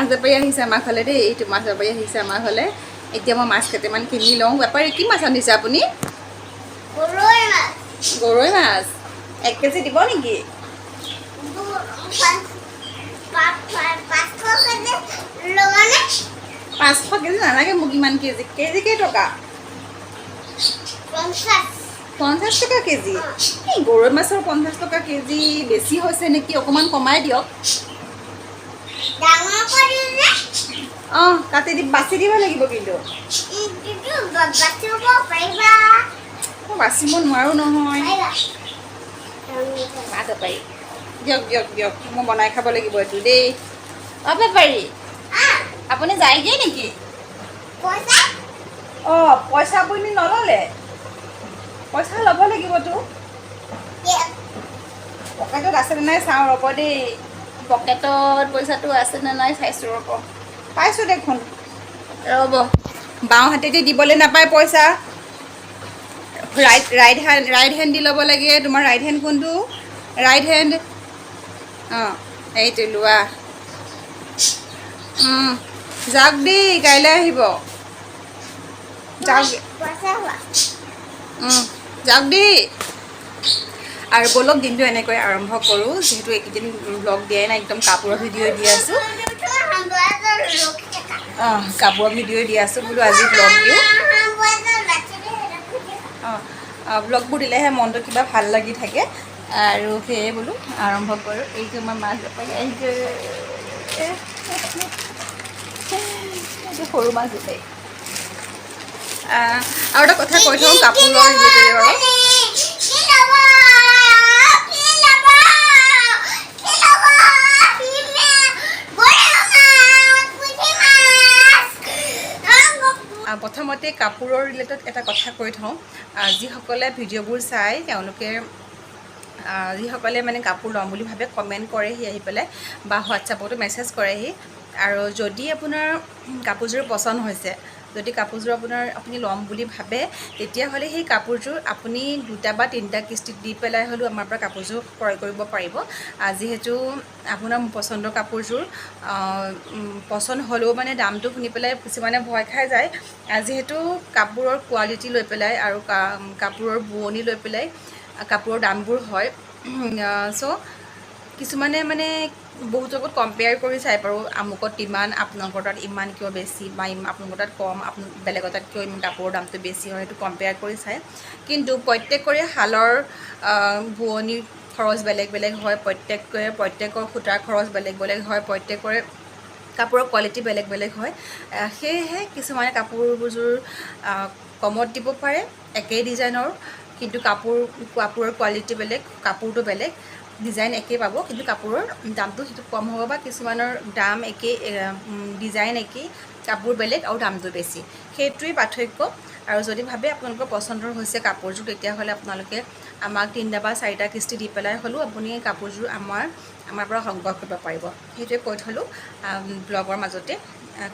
মাছ বেপাৰী আহিছে আমাৰ ফালে দেই, এইটো মাছ বেপাৰী আহিছে আমাৰ ফালে। এতিয়া মই মাছ কেইটামান কিনি লওঁ। বেপাৰী কি মাছ আনিছে আপুনি? গৰৈ মাছ 1 কেজি দিব নেকি? 500 কেজি নালাগে মোক, ইমান কেজি। কেজি কেইটকা? 50 টকা কেজি। এই গৰৈ মাছৰ 50 টকা কেজি বেছি হৈছে নেকি? অকণমান কমাই দিয়ক। অঁ কাটি দি বাছি দিব লাগিব কিন্তু। মই বাচিব নোৱাৰোঁ নহয়। মাছ বেপাৰী দিয়ক দিয়ক দিয়ক, মই বনাই খাব লাগিব এইটো দেই। অঁ বেপাৰী আপুনি যায়গৈ নেকি? অঁ পইচা আপুনি নল'লে? পইচা ল'ব লাগিবতো। পকেটত আছেনে নাই চাওঁ ৰ'ব দেই। পকেটত পইচাটো আছেনে নাই চাইছোঁ ৰ'ব। পাইছোঁ দেখোন, ৰ'ব। বাওঁ হাতেদি দিবলৈ নাপায় পইচা, ৰাইট হেণ্ড দি ল'ব লাগে। তোমাৰ ৰাইট হেণ্ড কোনটো? Right hand. অঁ এইটো লোৱা। যাওক দেই, কাইলৈ আহিব। যাওক যাওক দেই। আৰু ব'লক দিনটো এনেকৈ আৰম্ভ কৰোঁ, যিহেতু এইকেইদিন ব্লগ দিয়াই নাই, একদম কাপোৰৰ ভিডিঅ' দি আছোঁ। অঁ কাপোৰৰ ভিডিঅ' দি আছোঁ বোলো, আজি ব্লগ দিওঁ। অঁ ব্লগবোৰ দিলেহে মনটো কিবা ভাল লাগি থাকে, আৰু সেয়ে বোলো আৰম্ভ কৰোঁ। এইটো আমাৰ মাছ বেপাৰী আহিছে। এইটো সৰু মাছ বেপাৰী। আৰু এটা কথা কৈ থওঁ কাপোৰৰ ৰিলেটেড বাৰু। প্ৰথমতে কাপোৰৰ ৰিলেটেড এটা কথা কৈ থওঁ। যিসকলে ভিডিঅ'বোৰ চাই তেওঁলোকে যিসকলে মানে কাপোৰ ল'ম বুলি ভাবে কমেণ্ট কৰেহি আহি পেলাই, বা হোৱাটছআপতো মেছেজ কৰেহি। আৰু যদি আপোনাৰ কাপোৰযোৰ পচন্দ হৈছে, যদি কাপোৰযোৰ আপুনি ল'ম বুলি ভাবে, তেতিয়াহ'লে সেই কাপোৰযোৰ আপুনি 2টা বা 3টা কিস্তিত দি পেলাই হ'লেও আমাৰ পৰা কাপোৰযোৰ ক্ৰয় কৰিব পাৰিব। যিহেতু আপোনাৰ পচন্দৰ কাপোৰযোৰ পচন্দ হ'লেও মানে দামটো শুনি পেলাই কিছুমানে ভয় খাই যায়। যিহেতু কাপোৰৰ কোৱালিটি লৈ পেলাই আৰু কাপোৰৰ বোৱনি লৈ পেলাই কাপোৰৰ দামবোৰ হয়। চ' কিছুমানে মানে বহুত লগত কম্পেয়াৰ কৰি চাই বাৰু, আমুকত ইমান, আপোনালোকৰ তাত ইমান কিয় বেছি, বা আপোনালোকৰ তাত কম, বেলেগৰ তাত কিয় ইমান কাপোৰৰ দামটো বেছি হয়, সেইটো কম্পেয়াৰ কৰি চায়। কিন্তু প্ৰত্যেকৰে শালৰ বোৱনিৰ খৰচ বেলেগ বেলেগ হয়, প্ৰত্যেকৰ সূতাৰ খৰচ বেলেগ বেলেগ হয়, প্ৰত্যেকৰে কাপোৰৰ কোৱালিটি বেলেগ বেলেগ হয়। সেয়েহে কিছুমানে কাপোৰযোৰ কমত দিব পাৰে একেই ডিজাইনৰ, কিন্তু কাপোৰৰ কোৱালিটি বেলেগ, কাপোৰটো বেলেগ, ডিজাইন একেই পাব, কিন্তু কাপোৰৰ দামটো সেইটো কম হ'ব। বা কিছুমানৰ দাম একেই, ডিজাইন একেই, কাপোৰ বেলেগ আৰু দামটো বেছি, সেইটোৱেই পাৰ্থক্য। আৰু যদি ভাবে আপোনালোকৰ পচন্দৰ হৈছে কাপোৰযোৰ, তেতিয়াহ'লে আপোনালোকে আমাক 3টা বা 4টা কিস্তি দি পেলাই হ'লেও আপুনি কাপোৰযোৰ আমাৰ পৰা সংগ্ৰহ কৰিব পাৰিব। সেইটোৱে কৈ থ'লোঁ ব্লগৰ মাজতে।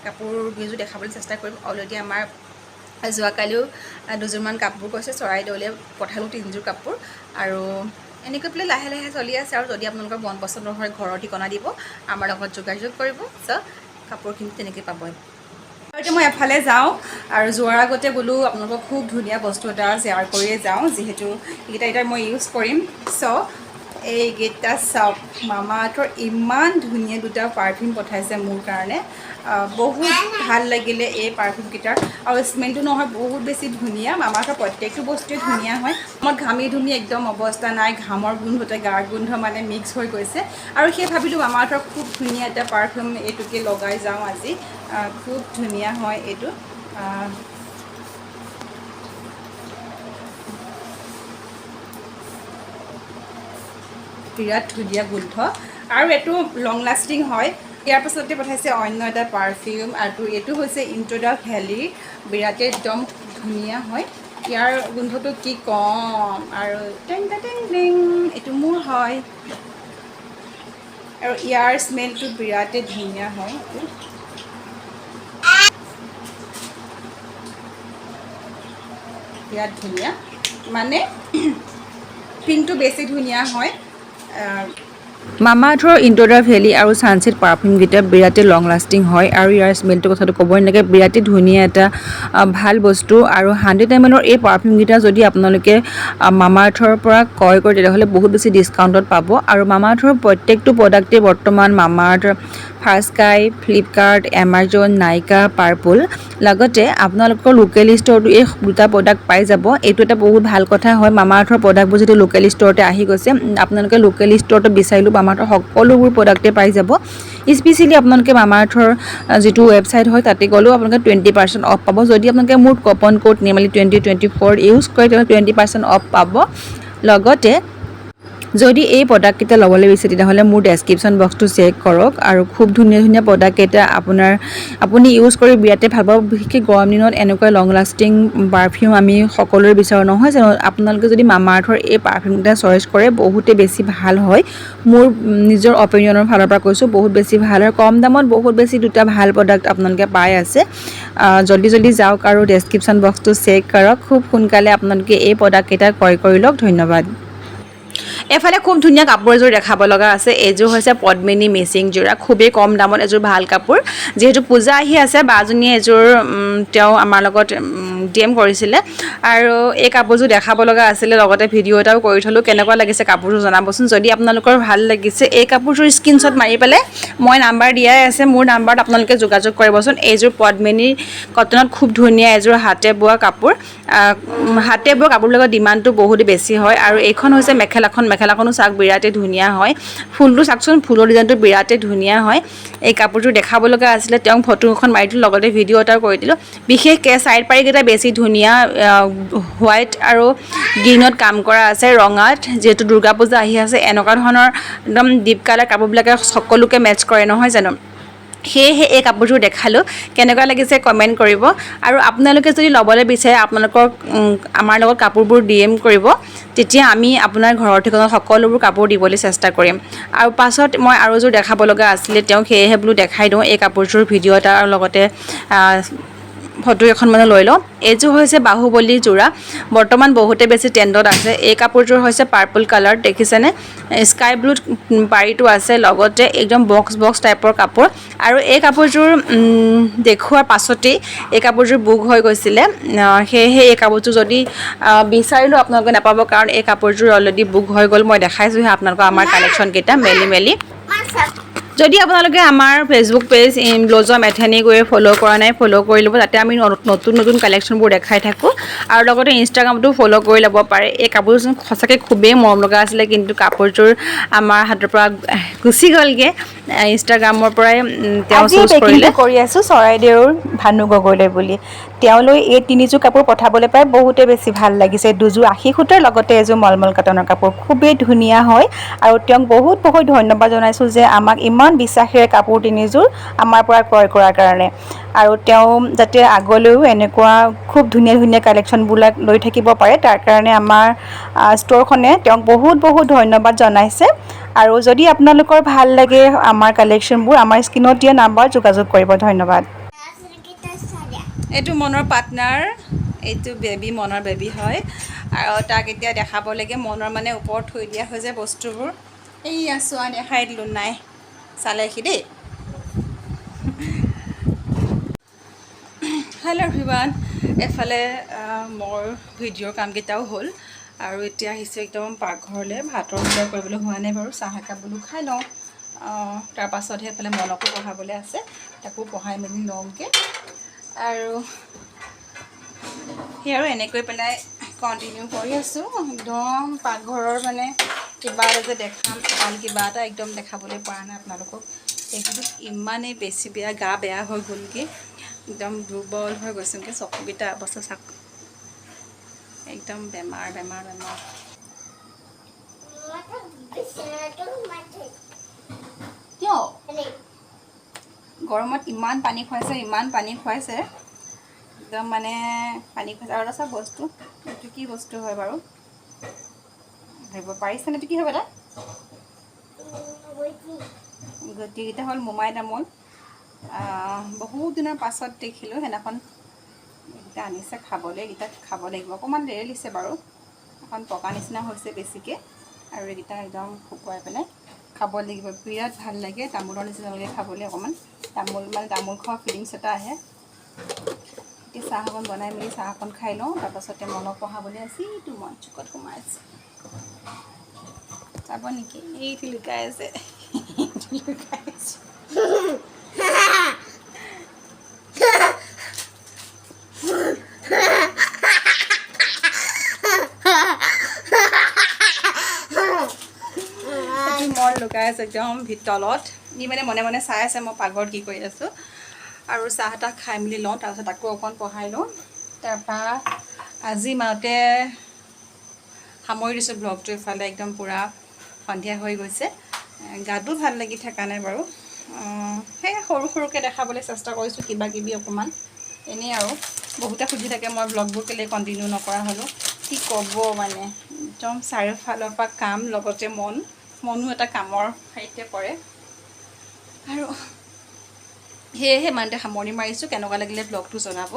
কাপোৰ কেইযোৰ দেখাবলৈ চেষ্টা কৰিম। অলৰেডি আমাৰ যোৱাকালিও 2যোৰমান কাপোৰ কৈছে, চৰাইদেউলৈ পঠালোঁ 3যোৰ কাপোৰ। আৰু এনেকৈ পেলাই লাহে লাহে চলি আছে। আৰু যদি আপোনালোকৰ মন পচন্দৰ হয়, ঘৰৰ ঠিকনা দিব, আমাৰ লগত যোগাযোগ কৰিব। চ' কাপোৰখিনি তেনেকৈ পাব। আৰু এতিয়া মই এফালে যাওঁ, আৰু যোৱাৰ আগতে বোলো আপোনালোকক খুব ধুনীয়া বস্তু এটা শ্বেয়াৰ কৰিয়ে যাওঁ, যিহেতু এইকেইটা এতিয়া মই ইউজ কৰিম। চ' এইকেইটা চাওক, মামা আৰ্থৰ ইমান ধুনীয়া 2টা পাৰফিউম পঠাইছে মোৰ কাৰণে। বহুত ভাল লাগিলে এই পাৰফিউমকেইটাৰ, আৰু স্মেলটো নহয় বহুত বেছি ধুনীয়া। মামা আৰ্থৰ প্ৰত্যেকটো বস্তুৱেই ধুনীয়া হয়। মই ঘামি ধুমি একদম অৱস্থা নাই, ঘামৰ গোন্ধতে গাৰ গোন্ধ মানে মিক্স হৈ গৈছে। আৰু সেই ভাবিলোঁ মামা আৰ্থৰ খুব ধুনীয়া এটা পাৰফিউম, এইটোকে লগাই যাওঁ আজি। খুব ধুনীয়া হয় এইটো। বিৰাট ধুনীয়া গোন্ধ, আৰু এইটো লং লাষ্টিং হয়। ইয়াৰ পাছতে পঠাইছে অন্য এটা পাৰফিউম, আৰু এইটো হৈছে ইণ্ট্ৰ' দ্য ভেলী। বিৰাটেই একদম ধুনীয়া হয়। ইয়াৰ গোন্ধটো কি ক'ম, আৰু টেং টেং টেং, এইটো মোৰ হয়। আৰু ইয়াৰ স্মেলটো বিৰাটেই ধুনীয়া হয়। বিৰাট ধুনীয়া, মানে পিংকটো বেছি ধুনীয়া হয়। মামা আৰ্থৰ ইনটু দ্য ভেলী আৰু ছানছেট পাৰফিউমকেইটা বিৰাটেই লং লাষ্টিং হয় আৰু ইয়াৰ স্মেলটোৰ কথাটো ক'বই নালাগে বিৰাটেই ধুনীয়া এটা ভাল বস্তু আৰু 100 ml এই পাৰফিউমকেইটা যদি আপোনালোকে মামা আৰ্থৰ পৰা ক্ৰয় কৰে তেতিয়াহ'লে বহুত বেছি ডিছকাউণ্টত পাব আৰু মামা আৰ্থৰ প্ৰত্যেকটো প্ৰডাক্টেই বৰ্তমান মামা আৰ্থ ফাৰ্ষ্ট স্কাই ফ্লিপকাৰ্ট এমাজন নাইকা পাৰ্পল লগতে আপোনালোকৰ লোকেল ষ্ট'ৰটো এই দুটা প্ৰডাক্ট পাই যাব এইটো এটা বহুত ভাল কথা হয় মামা আৰ্থৰ প্ৰডাক্টবোৰ যদি লোকেল ষ্ট'ৰতে আহি গৈছে আপোনালোকে লোকেল ষ্ট'ৰটো বিচাৰিলেও মামা আৰ্থৰ সকলোবোৰ প্ৰডাক্টে পাই যাব স্পেচিয়েলি আপোনালোকে মামা আৰ্থৰ যিটো ৱেবছাইট হয় তাতে গ'লেও আপোনালোকে 20% অফ পাব যদি আপোনালোকে মোৰ কুপন কোড নিৰ্মালি 2024 ইউজ কৰে তেতিয়াহ'লে 20% অফ পাব লগতে যদি এই প্ৰডাক্টকেইটা ল'বলৈ বিচাৰে তেতিয়াহ'লে মোৰ ডেছক্ৰিপশ্যন বক্সটো চেক কৰক আৰু খুব ধুনীয়া ধুনীয়া প্ৰডাক্টকেইটা আপুনি ইউজ কৰি বিৰাটেই ভাল পাব বিশেষকৈ গৰম দিনত এনেকুৱা লং লাষ্টিং পাৰফিউম আমি সকলোৰে বিচাৰোঁ নহয় জানো আপোনালোকে যদি মামা আৰ্থৰ এই পাৰফিউমকেইটা চইচ কৰে বহুতেই বেছি ভাল হয় মোৰ নিজৰ অপিনিয়নৰ ফালৰ পৰা কৈছোঁ বহুত বেছি ভাল হয় কম দামত বহুত বেছি দুটা ভাল প্ৰডাক্ট আপোনালোকে পাই আছে জল্দি জল্দি যাওক আৰু ডেছক্ৰিপশ্যন বক্সটো চেক কৰক খুব সোনকালে আপোনালোকে এই প্ৰডাক্টকেইটা ক্ৰয় কৰি লওক ধন্যবাদ এফালে খুব ধুনীয়া কাপোৰ এযোৰ দেখাব লগা আছে এইযোৰ হৈছে পদ্মিনী মিচিং যোৰা খুবেই কম দামত এযোৰ ভাল কাপোৰ যিহেতু পূজা আহি আছে বাজনীয়ে এযোৰ তেওঁ আমাৰ লগত ডিএম কৰিছিলে আৰু এই কাপোৰযোৰ দেখাব লগা আছিলে লগতে ভিডিঅ' এটাও কৰি থলোঁ কেনেকুৱা লাগিছে কাপোৰযোৰ জনাবচোন যদি আপোনালোকৰ ভাল লাগিছে এই কাপোৰযোৰ স্ক্ৰীনশ্বট মাৰি পেলাই মই নাম্বাৰ দিয়াই আছে মোৰ নাম্বাৰত আপোনালোকে যোগাযোগ কৰিবচোন এইযোৰ পদ্মিনী কটনত খুব ধুনীয়া এযোৰ হাতে বোৱা কাপোৰ হাতে বোৱা কাপোৰবিলাকৰ ডিমাণ্ডটো বহুত বেছি হয় আৰু এইখন হৈছে মেখেলাখনো চাওক বিৰাটেই ধুনীয়া হয় ফুলটো চাওকচোন ফুলৰ ডিজাইনটো বিৰাটেই ধুনীয়া হয় এই কাপোৰযোৰ দেখাব লগা আছিলে তেওঁক ফটো এখন মাৰি দিলোঁ লগতে ভিডিঅ' এটাও কৰি দিলোঁ বিশেষকৈ ছাইড পাৰিকেইটা বেছি ধুনীয়া হোৱাইট আৰু গ্ৰীণত কাম কৰা আছে ৰঙাত যিহেতু দুৰ্গা পূজা আহি আছে এনেকুৱা ধৰণৰ একদম ডিপ কালাৰ কাপোৰবিলাকে সকলোকে মেটচ কৰে নহয় জানো সেয়েহে এই কাপোৰযোৰ দেখালোঁ কেনেকুৱা লাগিছে কমেণ্ট কৰিব আৰু আপোনালোকে যদি ল'বলৈ বিচাৰে আপোনালোকক আমাৰ লগত কাপোৰবোৰ ডিএম কৰিব তেতিয়া আমি আপোনাৰ ঘৰৰ ঠিকনাত সকলোবোৰ কাপোৰ দিবলৈ চেষ্টা কৰিম আৰু পাছত মই আৰু এযোৰ দেখাব লগা আছিলে তেওঁক সেয়েহে বোলো দেখাই দিওঁ এই কাপোৰযোৰ ভিডিঅ' এটা আৰু লগতে ফটো এখন মানে লৈ লওঁ এইযোৰ হৈছে বাহুবলী যোৰা বৰ্তমান বহুতে বেছি ট্ৰেণ্ডত আছে এই কাপোৰযোৰ হৈছে পাৰ্পল কালাৰ দেখিছেনে স্কাই ব্লু পাৰীটো আছে লগতে একদম বক্স টাইপৰ কাপোৰ আৰু এই কাপোৰযোৰ দেখুওৱাৰ পাছতেই এই কাপোৰযোৰ বুক হৈ গৈছিলে সেয়েহে এই কাপোৰযোৰ যদি বিচাৰিলেও আপোনালোকে নাপাব কাৰণ এই কাপোৰযোৰ অলৰেডি বুক হৈ গ'ল মই দেখাইছোঁহে আপোনালোকক আমাৰ কালেকশ্যনকেইটা মেলি যদি আপোনালোকে আমাৰ ফেচবুক পেজ ব্লজৰ মেথেনি গৈ ফ'ল' কৰা নাই ফ'ল' কৰি ল'ব তাতে আমি নতুন কালেকশ্যনবোৰ দেখাই থাকোঁ আৰু লগতে ইনষ্টাগ্ৰামতো ফ'ল' কৰি ল'ব পাৰে এই কাপোৰযোৰ সঁচাকৈ খুবেই মৰম লগা আছিলে কিন্তু কাপোৰযোৰ আমাৰ হাতৰ পৰা গুচি গ'লগৈ ইনষ্টাগ্ৰামৰ পৰাই তেওঁ চুজ কৰিলে কৰি আছোঁ চৰাইদেউৰ ভানু গগৈলৈ বুলি তেওঁলৈ এই তিনিযোৰ কাপোৰ পঠাবলৈ পাই বহুতেই বেছি ভাল লাগিছে দুযোৰ আশী সূতাৰ লগতে এযোৰ মলমল কটনৰ কাপোৰ খুবেই ধুনীয়া হয় আৰু তেওঁক বহুত ধন্যবাদ জনাইছোঁ যে আমাক ইমান বিশ্বাসেৰে কাপোৰ তিনিযোৰ আমাৰ পৰা ক্ৰয় কৰাৰ কাৰণে আৰু তেওঁ যাতে আগলৈও এনেকুৱা খুব ধুনীয়া কালেকশ্যনবিলাক লৈ থাকিব পাৰে তাৰ কাৰণে আমাৰ ষ্ট'ৰখনে তেওঁক বহুত ধন্যবাদ জনাইছে আৰু যদি আপোনালোকৰ ভাল লাগে আমাৰ কালেকশ্যনবোৰ আমাৰ স্ক্ৰীনত দিয়া নাম্বাৰত যোগাযোগ কৰিব ধন্যবাদ এইটো মনৰ পাৰ্টনাৰ এইটো মনৰ বেবী হয় আৰু তাক এতিয়া দেখাব লাগে মনৰ মানে ওপৰত থৈ দিয়া হৈ যায় বস্তুবোৰ এইয়া চোৱা দেখাই দিলোঁ নাই চালেহি দেই হেল্ল' এভৰিৱান এফালে মোৰ ভিডিঅ'ৰ কামকেইটাও হ'ল আৰু এতিয়া আহিছোঁ একদম পাকঘৰলৈ ভাতৰ যোগাৰ কৰিবলৈ হোৱা নাই বাৰু চাহ একাপ বোলো খাই লওঁ তাৰপাছতহে এফালে মনকো পঢ়াবলৈ আছে তাকো পঢ়াই মেলি লওঁগৈ আৰু সেই আৰু এনেকৈ পেলাই কণ্টিনিউ কৰি আছোঁ একদম পাকঘৰৰ মানে কিবা এটা যে দেখাম ভাল কিবা এটা একদম দেখাবলৈ পৰা নাই আপোনালোকক এইটোত ইমানেই বেছি গা বেয়া হৈ গ'লগৈ একদম দুৰ্বল হৈ গৈছোঁগৈ চকুকেইটা অৱস্থা চাওক একদম বেমাৰ কিয় গৰমত ইমান পানী খুৱাইছে একদম মানে পানী খুৱাইছে আৰু এটা চব বস্তু এইটো কি বস্তু হয় বাৰু ধৰিব পাৰিছেনে এইটো কি হয় দাদা গতিকেইটা হ'ল মোমাই তামোল বহুত দিনৰ পাছত দেখিলোঁ সেইদিনাখন এইকেইটা আনিছে খাবলৈ এইকেইটা খাব লাগিব অকণমান দেৰি দিছে বাৰু অকণ পকা নিচিনা হৈছে বেছিকৈ আৰু এইকেইটা একদম শুকুৱাই পেলাই খাব লাগিব, বিৰাট ভাল লাগে তামোলৰ নিচিনা লাগে খাবলৈ, অকণমান তামোল খোৱা ফিলিংছ এটা আহে। এতিয়া চাহ অকণ বনাই মেলি চাহ অকণ খাই লওঁ, তাৰপাছতে মনক পঢ়াবলৈ আছে। এইটো মই চুকত সোমাই আছে, চাব নেকি? এইটো লুকাই আছে, লুকাই আছে। মোৰ লুকাই আছে একদম তলত। ই মানে মনে মনে চাই আছে মই পাকঘৰত কি কৰি আছোঁ। আৰু চাহ তাহ খাই মেলি লওঁ, তাৰপিছত আকৌ অকণ পঢ়াই লওঁ। তাৰপৰা আজি মাওঁতে সামৰি দিছোঁ ব্লগটো। ইফালে একদম পূৰা সন্ধিয়া হৈ গৈছে, গাটো ভাল লাগি থকা নাই বাৰু। সেই সৰু সৰুকৈ দেখাবলৈ চেষ্টা কৰিছোঁ, কিবা কিবি অকণমান এনেই আৰু। বহুতে সুধি থাকে মই ব্লগবোৰ কেলৈ কণ্টিনিউ নকৰা হ'লোঁ। কি ক'ব মানে, একদম চাৰিওফালৰ পৰা কাম, লগতে মনো এটা কামৰ হেৰিতে পৰে আৰু সেয়েহে ইমানতে সামৰণি মাৰিছোঁ। কেনেকুৱা লাগিলে ব্লগটো জনাব।